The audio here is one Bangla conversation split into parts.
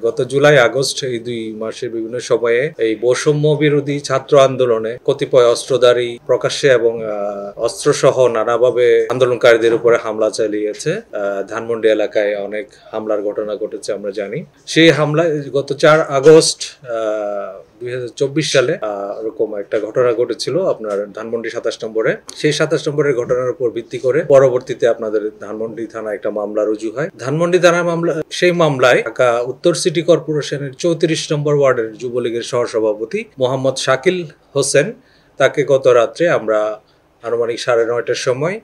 গত জুলাই আগস্ট এই 2 মাসের বিভিন্ন সময়ে এই বৈষম্য বিরোধী ছাত্র আন্দোলনে কতিপয় অস্ত্রধারী প্রকাশ্যে এবং অস্ত্রসহ নানাভাবে আন্দোলনকারীদের উপরে হামলা চালিয়েছে। ধানমন্ডি এলাকায় অনেক হামলার ঘটনা ঘটেছে আমরা জানি। সেই হামলায় গত 4 আগস্ট 2024 সালে এরকম একটা ঘটনা ঘটেছিল আপনার ধানমন্ডি 27 নম্বরে। সেই 27 নম্বরের ঘটনার উপর ভিত্তি করে পরবর্তীতে আপনাদের ধানমন্ডি থানায় একটা মামলা রুজু হয়। ধানমন্ডি থানার মামলা, সেই মামলায় ঢাকা উত্তর সিটি কর্পোরেশনের 34 নম্বর ওয়ার্ডের যুবলীগের সহসভাপতি মোহাম্মদ শাকিল হোসেন, তাকে গত রাত্রে আমরা আনুমানিক 9:30টার সময়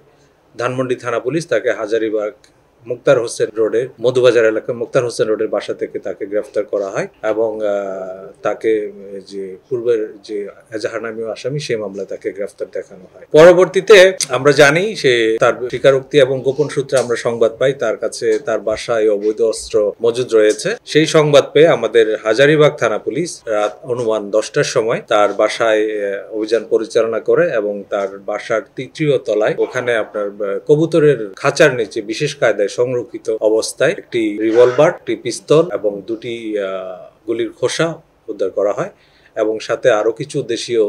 ধানমন্ডি থানা পুলিশ তাকে হাজারীবাগ মুক্তার হোসেন রোডের মধুবাজার এলাকায় মুক্তার হোসেন রোডের বাসা থেকে তাকে গ্রেফতার করা হয় এবং তাকে যে পূর্বের যে এজাহার নামীয় আসামি সেই মামলায় তাকে গ্রেফতার দেখানো হয়। পরবর্তীতে আমরা জানি সে তার স্বীকারোক্তি এবং গোপন সূত্রে আমরা সংবাদ পাই তার কাছে তার বাসায় অবৈধ অস্ত্র মজুদ রয়েছে। সেই সংবাদ পেয়ে আমাদের হাজারীবাগ থানা পুলিশ রাত অনুমান 10টার সময় তার বাসায় অভিযান পরিচালনা করে এবং তার বাসার 3য় তলায় ওখানে আপনার কবুতরের খাঁচার নিচে বিশেষ কায়দায় সংরক্ষিত অবস্থায় একটি রিভলভার, একটি পিস্তল এবং 2টি গুলির খোসা উদ্ধার করা হয় এবং সাথে আরো কিছু দেশীয়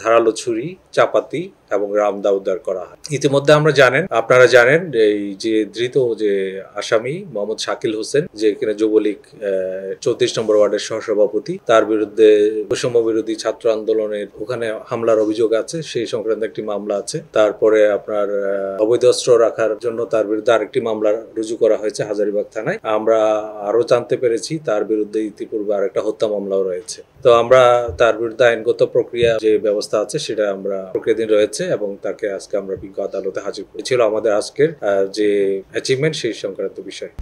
ধারালো ছুরি, চাপাতি এবং রামদা উদ্ধার করা হয়। ইতিমধ্যে আপনারা জানেন এই যে ধৃত যে আসামি মোহাম্মদ শাকিল হোসেন, যে কিনা যুবলীগ 34 নম্বর ওয়ার্ডের সহসভাপতি, তার বিরুদ্ধে বৈষম্য বিরোধী ছাত্র আন্দোলনের ওখানে হামলার অভিযোগ আছে, সেই সংক্রান্ত একটি মামলা আছে। তারপরে আপনার অবৈধ অস্ত্র রাখার জন্য তার বিরুদ্ধে আরেকটি মামলা রুজু করা হয়েছে হাজারীবাগ থানায়। আমরা আরো জানতে পেরেছি তার বিরুদ্ধে ইতিপূর্বে আরেকটা হত্যা মামলাও রয়েছে। তো আমরা তার বিরুদ্ধে আইনগত প্রক্রিয়া যে ব্যবস্থা আছে সেটা আমরা প্রক্রিয়াধীন রয়েছে এবং তাকে আজকে আমরা বিজ্ঞ আদালতে হাজির করেছিল আমাদের আজকের যে অ্যাচিভমেন্ট সেই সংক্রান্ত বিষয়।